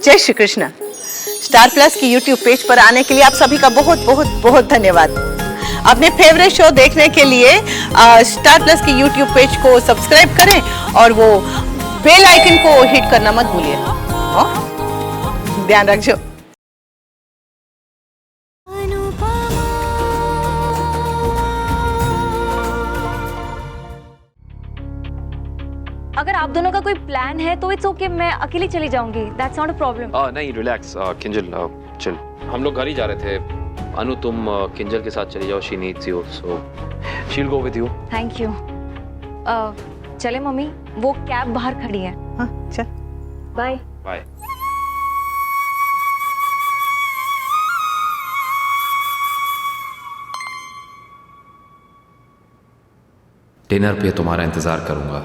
जय Shri Krishna. Star plus की YouTube page पर आने के लिए आप सभी का बहुत बहुत बहुत धन्यवाद। अपने फेवरेट शो देखने के लिए स्टार प्लस की यूट्यूब पेज को सब्सक्राइब करें और वो बेल आइकन को हिट करना मत भूलिए। ध्यान रखिए। अगर आप दोनों का कोई प्लान है तो इट्स ओके, मैं अकेली चली जाऊंगी, दैट्स नॉट अ प्रॉब्लम। नहीं रिलैक्स किंजल, चल हम लोग घर ही जा रहे थे। अनु तुम किंजल के साथ चली जाओ, she needs you so she will go with you. Thank you. चले मम्मी, वो कैब बाहर खड़ी है। हाँ चल, बाय बाय। डिनर पे तुम्हारा इंतजार करूंगा।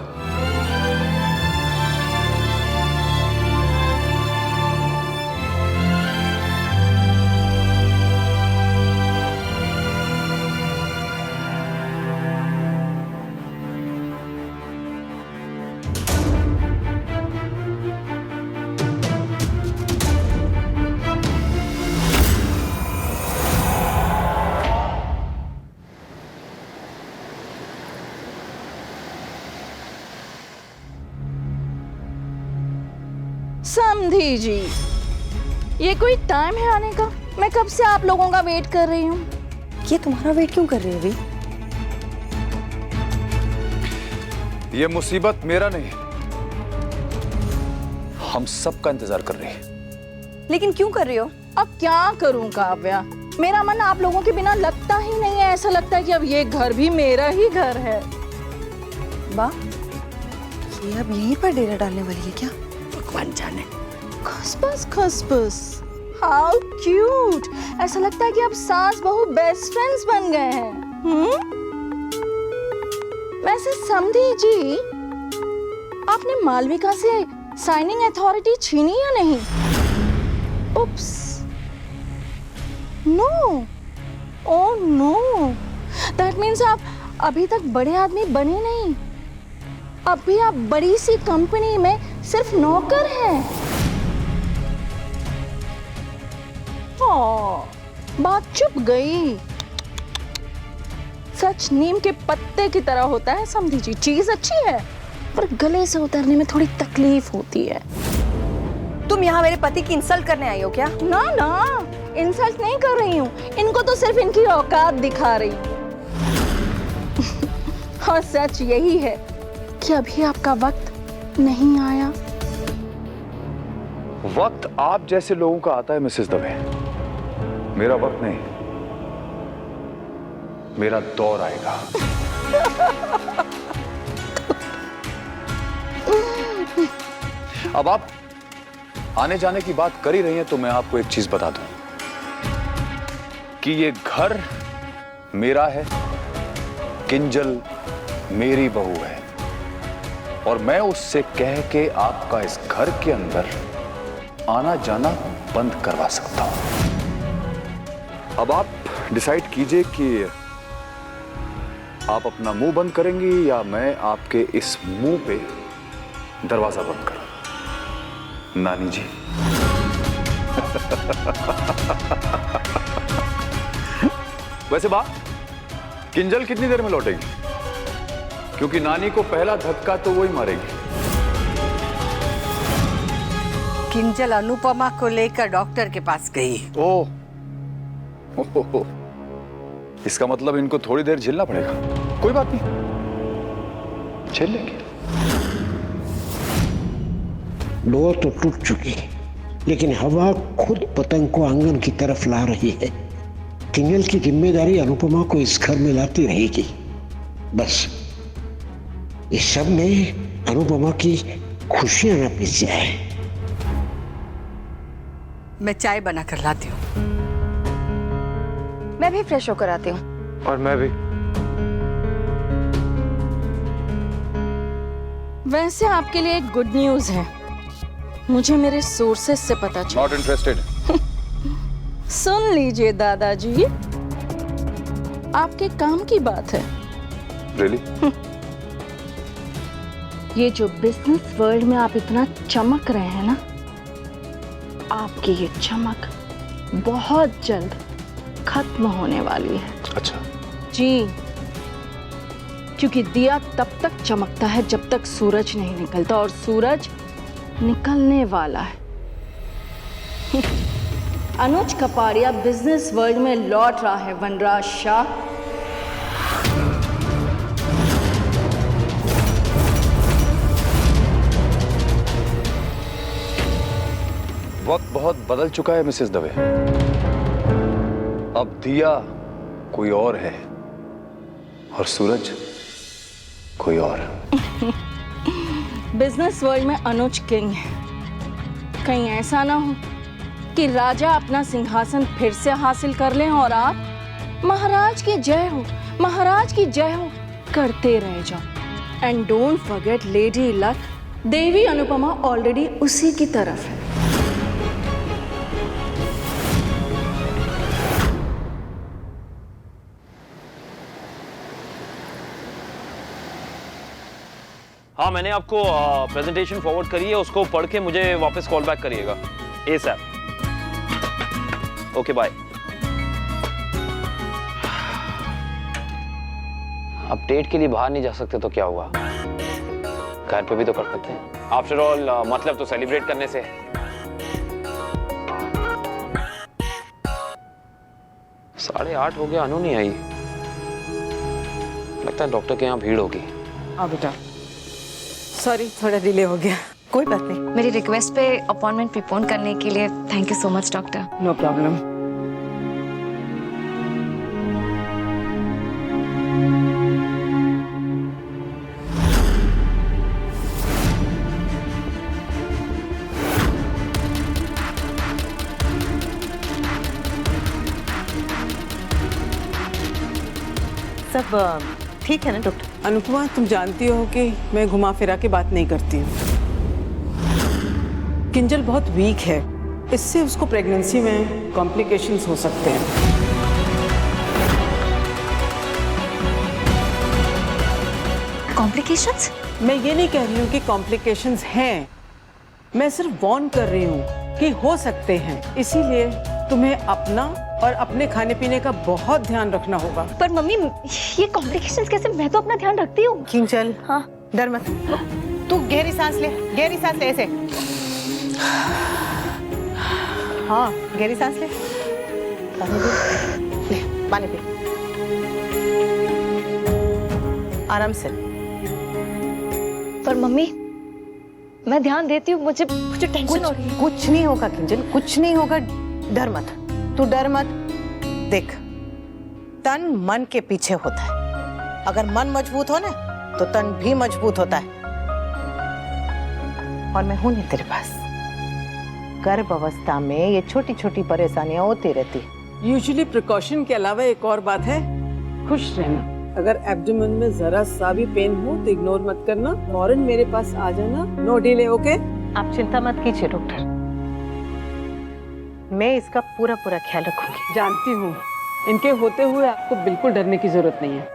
समधी जी, ये कोई टाइम है आने का? मैं कब से आप लोगों का वेट कर रही हूँ। ये तुम्हारा वेट क्यों कर रही है अभी? ये मुसीबत मेरा नहीं, हम सब का इंतजार कर रही है। लेकिन क्यों कर रही हो? अब क्या करूँ काव्या, मेरा मन आप लोगों के बिना लगता ही नहीं है। ऐसा लगता है कि अब ये घर भी मेरा ही घर है। बा, ये अब यहीं पर डेरा डालने वाली है क्या? भगवान जाने। खसबस खसबस, हाउ क्यूट। ऐसा लगता है कि अब सास बहू बेस्ट फ्रेंड्स बन गए हैं। वैसे समधी जी, आपने मालविका से साइनिंग अथॉरिटी छीनी या नहीं? Oops, no, oh no, that means आप अभी तक बड़े आदमी बने नहीं। अभी आप बड़ी सी कंपनी में सिर्फ नौकर हैं। बात चुप गई। सच नीम के पत्ते की तरह होता है समधी जी। चीज अच्छी है पर गले से उतरने में थोड़ी तकलीफ होती है। तुम यहाँ मेरे पति की इंसल्ट करने आई हो क्या? ना ना, इंसल्ट नहीं कर रही हूँ, इनको तो सिर्फ इनकी औकात दिखा रही हूँ। और सच यही है कि अभी आपका वक्त नहीं आया। वक्त आप जैसे लोगों का आता है मिसेस दवे, मेरा वक्त नहीं, मेरा दौर आएगा। अब आप आने जाने की बात कर ही रही हैं तो मैं आपको एक चीज बता दूं कि ये घर मेरा है, किंजल मेरी बहू है और मैं उससे कह के आपका इस घर के अंदर आना जाना बंद करवा सकता हूं। अब आप डिसाइड कीजिए कि आप अपना मुंह बंद करेंगी या मैं आपके इस मुंह पे दरवाजा बंद करूं। नानी जी। वैसे बात, किंजल कितनी देर में लौटेगी? क्योंकि नानी को पहला धक्का तो वही मारेगी। किंजल अनुपमा को लेकर डॉक्टर के पास गई। ओह, इसका मतलब इनको थोड़ी देर झेलना पड़ेगा। कोई बात नहीं, झेल लेंगे। डोर तो टूट चुकी, लेकिन हवा खुद पतंग को आंगन की तरफ ला रही है। किंजल की जिम्मेदारी अनुपमा को इस घर में लाती रहेगी। बस इस सब में अनुपमा की खुशियां न पिस जाए। मैं चाय बना कर लाती हूँ। मैं भी फ्रेश होकर आती हूँ। और मैं भी। वैसे आपके लिए एक गुड न्यूज है, मुझे मेरे सोर्सेस से पता चला। Not interested. सुन लीजिए दादाजी, आपके काम की बात है। रियली? ये जो बिजनेस वर्ल्ड में आप इतना चमक रहे हैं ना, आपकी ये चमक बहुत जल्द खत्म होने वाली है। अच्छा, जी, क्योंकि दिया तब तक चमकता है जब तक सूरज नहीं निकलता, और सूरज निकलने वाला है। अनुज कपाड़िया बिजनेस वर्ल्ड में लौट रहा है वनराज शाह। वक्त बहुत बदल चुका है मिसेस दवे। अब दिया कोई और है और सूरज कोई और। बिजनेस वर्ल्ड में अनुज किंग है। कहीं ऐसा ना हो कि राजा अपना सिंहासन फिर से हासिल कर लें और आप महाराज की जय हो, महाराज की जय हो करते रह जाओ। And don't forget lady luck, Devi Anupama already उसी की तरफ है। हाँ, मैंने आपको प्रेजेंटेशन फॉरवर्ड करी है, उसको पढ़ के मुझे वापस कॉल बैक करिएगा ASAP। Okay bye. अब डेट के लिए बाहर नहीं जा सकते तो क्या हुआ, घर पे भी तो कर सकते हैं। आफ्टर ऑल मतलब तो सेलिब्रेट करने से। साढ़े 8 हो गया, अनु नहीं आई। लगता है डॉक्टर के यहाँ भीड़ होगी। हाँ बेटा, सॉरी थोड़ा डिले हो गया। कोई बात नहीं। मेरी रिक्वेस्ट पे अपॉइंटमेंट प्रीपोन करने के लिए thank you so much doctor. No problem. सब ठीक है ना डॉक्टर? अनुपमा, तुम जानती हो कि मैं घुमा फिरा के बात नहीं करती हूँ। किंजल बहुत वीक है, इससे उसको प्रेगनेंसी में कॉम्प्लिकेशंस हो सकते हैं। कॉम्प्लिकेशंस? मैं ये नहीं कह रही हूँ कि कॉम्प्लिकेशंस हैं, मैं सिर्फ वार्न कर रही हूँ कि हो सकते हैं। इसीलिए तुम्हें अपना और अपने खाने पीने का बहुत ध्यान रखना होगा। पर मम्मी ये कॉम्प्लिकेशंस कैसे? मैं तो अपना ध्यान रखती हूँ। किंजल, हाँ, डर मत। तू गहरी सांस ले, गहरी सांस ले, ऐसे। हाँ, गहरी सांस ले। पानी पी, ले पानी पी, आराम से। पर मम्मी मैं ध्यान देती हूँ, मुझे टेंशन हो रही है। कुछ नहीं होगा किंजल, कुछ नहीं होगा, डर मत, तू डर मत। देख, तन मन के पीछे होता है। अगर मन मजबूत हो ना तो तन भी मजबूत होता है। और मैं हूं नहीं तेरे पास। गर्भ अवस्था में ये छोटी छोटी परेशानियां होती रहती। यूजुअली प्रिकॉशन के अलावा एक और बात है, खुश रहना। अगर एब्डोमेन में जरा सा भी पेन हो तो इग्नोर मत करना, फौरन मेरे पास आ जाना। No delay, okay? आप चिंता मत कीजिए डॉक्टर, मैं इसका पूरा पूरा ख्याल रखूंगी। जानती हूँ, इनके होते हुए आपको बिल्कुल डरने की जरूरत नहीं है।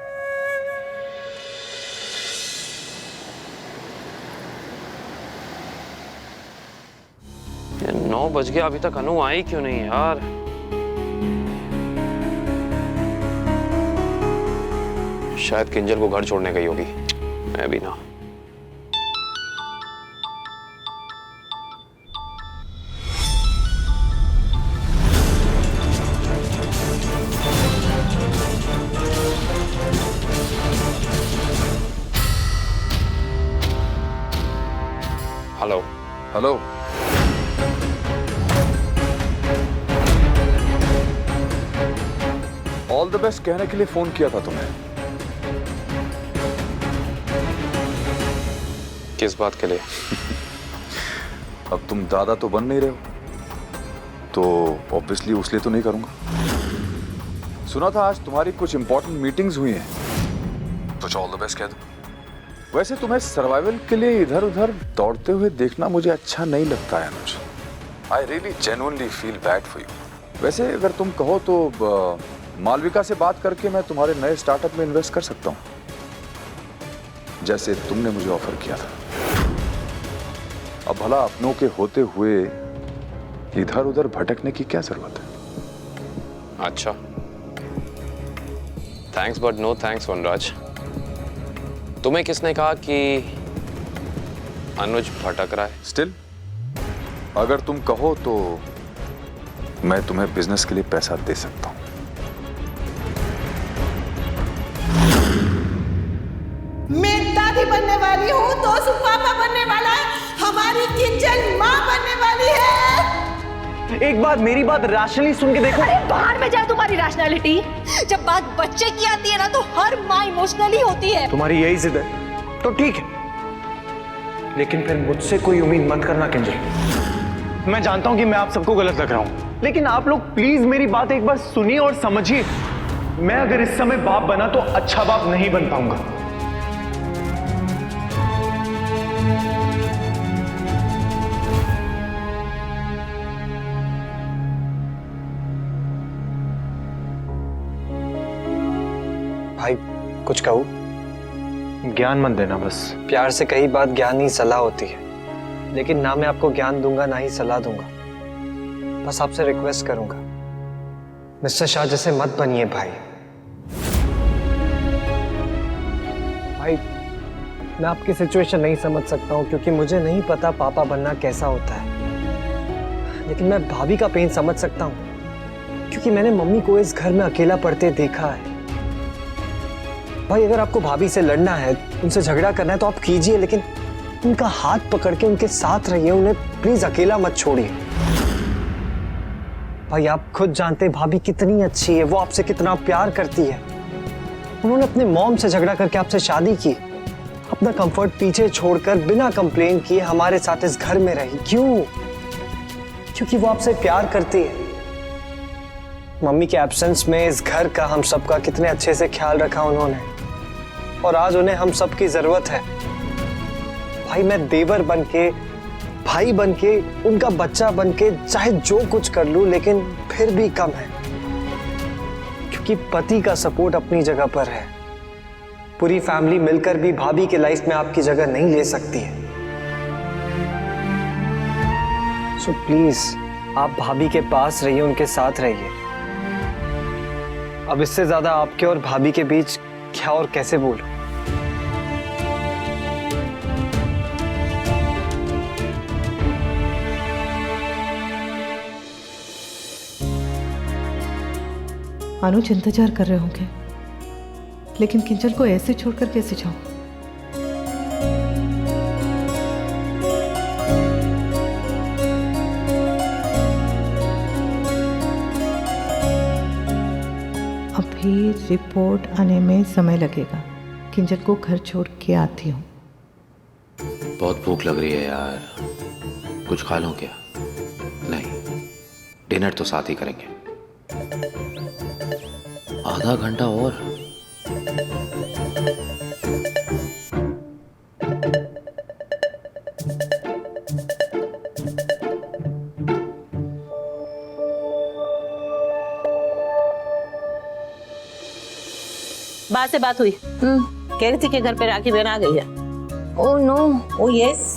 9 बज गया, अभी तक अनु आई क्यों नहीं यार? शायद किंजल को घर छोड़ने गई होगी, मैं भी ना। Hello hello, all the best कहने के लिए फोन किया था तुम्हें। किस बात के लिए? अब तुम दादा तो बन नहीं रहे हो, तो ऑब्वियसली उस लिए तो नहीं करूंगा। सुना था आज तुम्हारी कुछ इंपॉर्टेंट मीटिंग्स हुई हैं, कुछ ऑल द बेस्ट कह दो। वैसे तुम्हें सर्वाइवल के लिए इधर उधर दौड़ते हुए देखना मुझे अच्छा नहीं लगता है Anuj. I really genuinely feel bad for you. वैसे अगर तुम कहो तो मालविका से बात करके मैं तुम्हारे नए स्टार्टअप में इन्वेस्ट कर सकता हूँ, जैसे तुमने मुझे ऑफर किया था। अब भला अपनों के होते हुए इधर उधर भटकने की क्या जरूरत है? अच्छा, थैंक्स बट नो थैंक्स वनराज। तुम्हें किसने कहा कि अनुज भटक रहा है? स्टिल अगर तुम कहो तो मैं तुम्हें बिजनेस के लिए पैसा दे सकता हूं। मैं दादी बनने वाली हूँ, तो पापा बनने वाला है, हमारी किंजल माँ बनने वाली है। एक बात, मेरी बात रैशनली सुन के देखो। अरे बाहर में जाए तुम्हारी रैशनैलिटी। जब बात बच्चे की आती है ना तो हर माँ इमोशनली होती है। तुम्हारी यही जिद है तो ठीक है, लेकिन फिर मुझसे कोई उम्मीद मत करना किंजल। मैं जानता हूं कि मैं आप सबको गलत लग रहा हूं, लेकिन आप लोग प्लीज मेरी बात एक बार सुनिए और समझिए। मैं अगर इस समय बाप बना तो अच्छा बाप नहीं बन पाऊंगा। भाई कुछ कहूँ? ज्ञान मत देना बस। प्यार से कही बात ज्ञान ही सलाह होती है, लेकिन ना मैं आपको ज्ञान दूंगा ना ही सलाह दूंगा। बस आपसे रिक्वेस्ट करूंगा, मिस्टर शाह जैसे मत बनिए भाई। भाई मैं आपकी सिचुएशन नहीं समझ सकता हूँ, क्योंकि मुझे नहीं पता पापा बनना कैसा होता है, लेकिन मैं भाभी का पेन समझ सकता हूँ, क्योंकि मैंने मम्मी को इस घर में अकेला पड़ते देखा है। भाई अगर आपको भाभी से लड़ना है, उनसे झगड़ा करना है तो आप कीजिए, लेकिन उनका हाथ पकड़ के उनके साथ रहिए, उन्हें प्लीज अकेला मत छोड़िए। भाई आप खुद जानते हैं भाभी कितनी अच्छी है, वो आपसे कितना प्यार करती है। उन्होंने अपने मॉम से झगड़ा करके आपसे शादी की, अपना कंफर्ट पीछे छोड़कर बिना कंप्लेन किए हमारे साथ इस घर में रही। क्यों? क्योंकि वो आपसे प्यार करती है। मम्मी के एब्सेंस में इस घर का, हम सबका कितने अच्छे से ख्याल रखा उन्होंने, और आज उन्हें हम सब की जरूरत है। भाई मैं देवर बनके, भाई बनके, उनका बच्चा बनके चाहे जो कुछ कर लूं, लेकिन फिर भी कम है, क्योंकि पति का सपोर्ट अपनी जगह पर है। पूरी फैमिली मिलकर भी भाभी के लाइफ में आपकी जगह नहीं ले सकती है। सो प्लीज आप भाभी के पास रहिए, उनके साथ रहिए। अब इससे ज्यादा आपके और भाभी के बीच क्या और कैसे बोलूं? अनुज इंतजार कर रहे होंगे, लेकिन किंजल को ऐसे छोड़कर कैसे जाऊं? अभी रिपोर्ट आने में समय लगेगा, किंजल को घर छोड़ के आती हूँ। बहुत भूख लग रही है यार, कुछ खा लूं क्या? नहीं, डिनर तो साथ ही करेंगे। आधा घंटा और। बात से बात हुई, कह रही थी कि घर पे राखी बहन आ गई है। Oh no. ओह यस,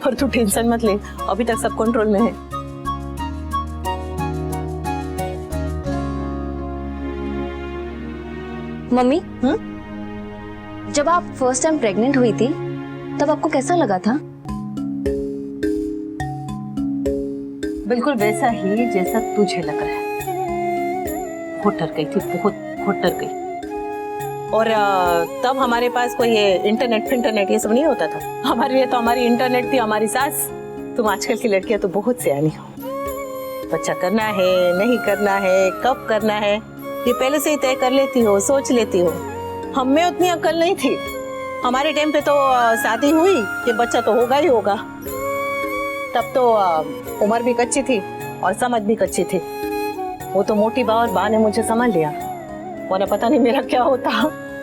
पर तू टेंशन मत ले, अभी तक सब कंट्रोल में है। मम्मी, जब आप फर्स्ट टाइम प्रेग्नेंट हुई थी तब आपको कैसा लगा था? बिल्कुल वैसा ही जैसा तुझे लग रहा है। बहुत डर गई थी, बहुत डर गई। और तब हमारे पास कोई ये इंटरनेट ये सब नहीं होता था। हमारे लिए तो हमारी इंटरनेट थी हमारी सास। तुम आजकल की लड़कियां तो बहुत सियानी हो। बच्चा करना है, नहीं करना है, कब करना है, ये पहले से ही तय कर लेती हो, सोच लेती हो। हम में उतनी अक्ल नहीं थी। हमारे टाइम पे तो शादी हुई कि बच्चा तो होगा ही होगा। तब तो उम्र भी कच्ची थी और समझ भी कच्ची थी। वो तो मोटी बा और बा ने मुझे संभाल लिया, और पता नहीं मेरा क्या होता।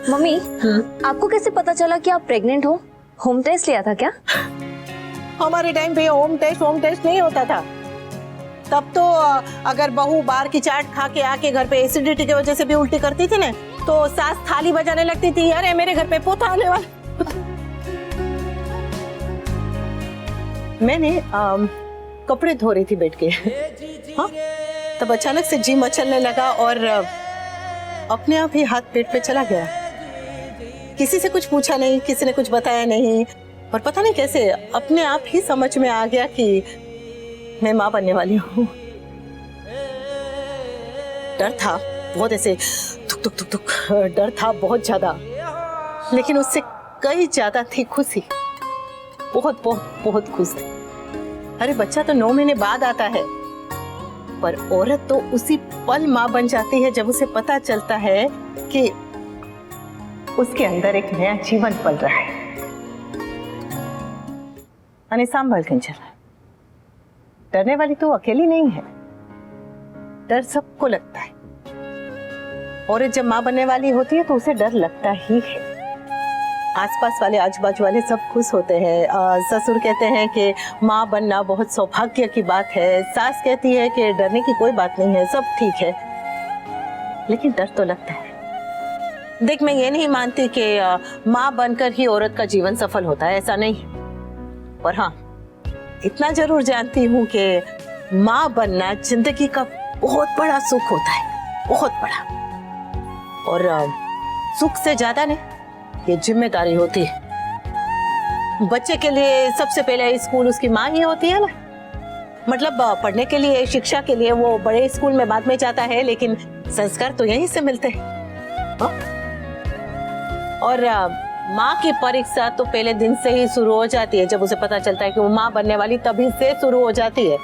मम्मी, आपको कैसे पता चला कि आप प्रेग्नेंट हो? होम टेस्ट लिया था क्या? हमारे टाइम पे होम टेस्ट नहीं होता था। तब तो अगर बहू बाहर की चाट खा के आके घर पे एसिडिटी की वजह से भी उल्टी करती थी ना, तो सास थाली बजाने लगती थी, अरे मेरे घर पे पोता आने वाला। मैंने कपड़े धो रही थी बैठ के। हाँ, तब अचानक से जी मचलने लगा और अपने आप ही हाथ पेट पे चला गया। किसी से कुछ पूछा नहीं, किसी ने कुछ बताया नहीं, और पता नहीं कैसे अपने आप ही समझ में आ गया कि मैं माँ बनने वाली हूँ। डर था बहुत, ऐसे तुक तुक तुक तुक डर था बहुत ज्यादा, लेकिन उससे कई ज्यादा थी खुशी। बहुत बहुत बहुत खुश थी। अरे बच्चा तो 9 महीने बाद आता है, पर औरत तो उसी पल माँ बन जाती है जब उसे पता चलता है कि उसके अंदर एक नया जीवन पल रहा है। अने सांभल किंजल, डरने वाली तो अकेली नहीं है, डर सबको लगता है। औरत जब माँ बनने वाली होती है तो उसे डर लगता ही है। आसपास वाले, आजू बाजू वाले सब खुश होते हैं। ससुर कहते हैं कि माँ बनना बहुत सौभाग्य की बात है। सास कहती है कि डरने की कोई बात नहीं है, सब ठीक है, लेकिन डर तो लगता है। देख, मैं ये नहीं मानती कि माँ बनकर ही औरत का जीवन सफल होता है, ऐसा नहीं। पर हाँ, इतना जरूर जानती हूँ कि माँ बनना जिंदगी का बहुत बड़ा सुख होता है, बहुत बड़ा। और सुख से ज्यादा नहीं, ये जिम्मेदारी होती है। बच्चे के लिए सबसे पहले स्कूल उसकी माँ ही होती है ना। मतलब पढ़ने के लिए, शिक्षा के लिए वो बड़े स्कूल में बाद में जाता है, लेकिन संस्कार तो यहीं से मिलते हैं। और माँ की परीक्षा तो पहले दिन से ही शुरू हो जाती है। जब उसे पता चलता है कि वो माँ बनने वाली, तभी से शुरू हो जाती है।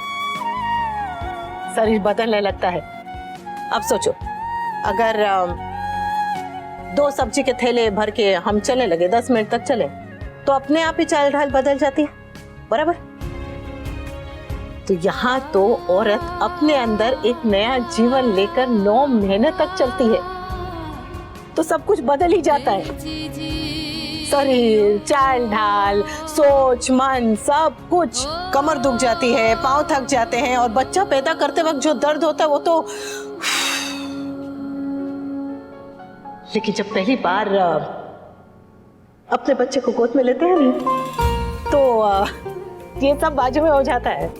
शरीर बदलने लगता है। अब सोचो, अगर 2 सब्जी के थैले भर के हम चलने लगे, 10 मिनट तक चले, तो अपने आप ही चाल ढाल बदल जाती है, बराबर? तो यहाँ तो औरत अपने अंदर एक नया जीवन लेकर 9 महीने तक चलती है, तो सब कुछ बदल ही जाता है। शरीर, चाल ढाल, सोच, मन, सब कुछ। कमर दुख जाती है, पांव थक जाते हैं, और बच्चा पैदा करते वक्त जो दर्द होता है वो तो। लेकिन जब पहली बार अपने बच्चे को गोद में लेते हैं ना, तो ये सब बाजू में हो जाता है।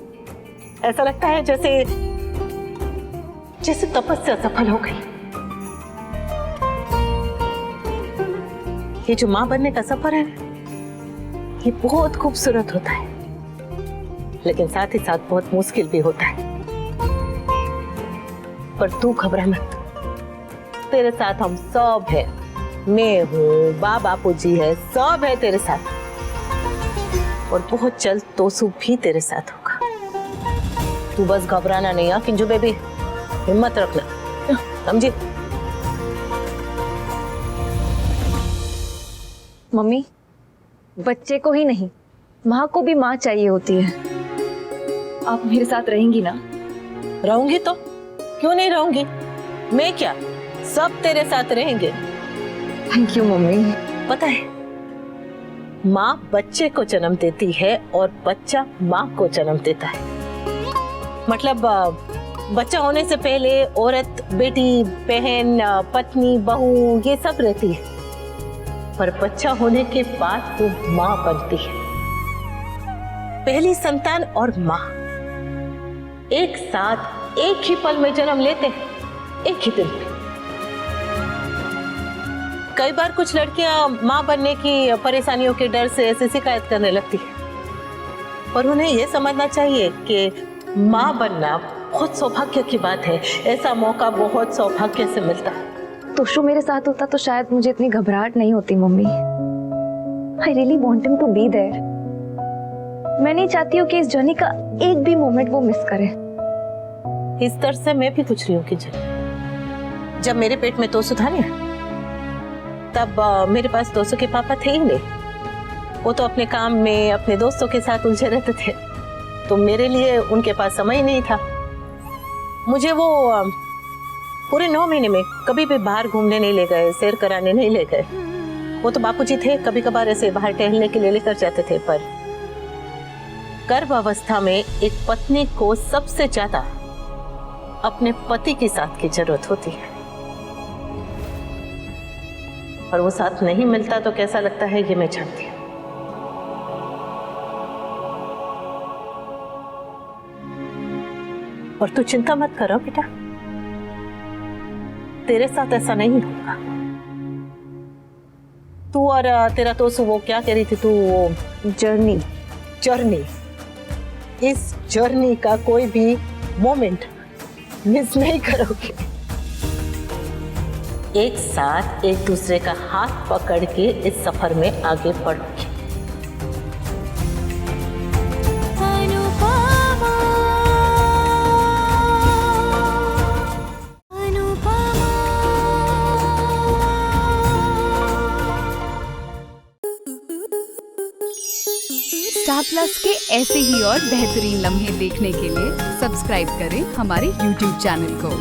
ऐसा लगता है जैसे तपस्या सफल हो गई। ये जो माँ बनने का सफर है, ये बहुत खूबसूरत होता है, लेकिन साथ ही साथ बहुत मुश्किल भी होता है। पर तू घबरा मत, तेरे साथ हम सब है। मैं हूँ, बापू जी है, सब है तेरे साथ। और बहुत जल्द तोसू भी तेरे साथ होगा। तू बस घबराना नहीं है किंजू बेबी, हिम्मत रखना, समझी? मम्मी, बच्चे को ही नहीं, माँ को भी माँ चाहिए होती है। आप मेरे साथ रहेंगी ना? रहूंगी तो क्यों नहीं रहूंगी? मैं क्या, सब तेरे साथ रहेंगे। Thank you mummy. पता है, माँ बच्चे को जन्म देती है और बच्चा माँ को जन्म देता है। मतलब बच्चा होने से पहले औरत बेटी, बहन, पत्नी, बहू, ये सब रहती है, पर बच्चा होने के बाद वो माँ बनती है। पहली संतान और माँ एक साथ एक ही पल में जन्म लेते हैं, एक ही दिन में। कई बार कुछ लड़कियां माँ बनने की परेशानियों के डर से ऐसे शिकायत करने लगती है, पर उन्हें यह समझना चाहिए कि माँ बनना बहुत सौभाग्य की बात है। ऐसा मौका बहुत सौभाग्य से मिलता है। तोशु मेरे साथ होता तो शायद मुझे इतनी घबराहट नहीं होती mummy. I really want him to be there. मैं नहीं चाहती हूँ कि इस जर्नी का एक भी मोमेंट वो मिस करे। इस तरह से मैं भी पूछ रही हूँ कि जब मेरे पेट में तोसु था ना, तब मेरे पास तोसु के पापा थे ही नहीं। वो तो अपने काम में, अपने दोस्तों के साथ उलझे रहते थे, तो मेरे लिए उनके पास समय ही नहीं था। मुझे वो पूरे 9 महीने में कभी भी बाहर घूमने नहीं ले गए, सैर कराने नहीं ले गए। वो तो बापूजी थे, कभी कभार ऐसे बाहर टहलने के लिए लेकर जाते थे। पर गर्भ अवस्था में एक पत्नी को सबसे ज्यादा अपने पति के साथ की जरूरत होती है, और वो साथ नहीं मिलता तो कैसा लगता है ये मैं जानती हूँ। और तू चिंता मत करो बेटा, तेरे साथ ऐसा नहीं होगा। तू और तेरा दोस्त वो क्या कह रही थी तू? जर्नी जर्नी, इस जर्नी का कोई भी मोमेंट मिस नहीं करोगे। एक साथ एक दूसरे का हाथ पकड़ के इस सफर में आगे बढ़ोगे। स्टार प्लस के ऐसे ही और बेहतरीन लम्हे देखने के लिए सब्सक्राइब करें हमारे YouTube चैनल को।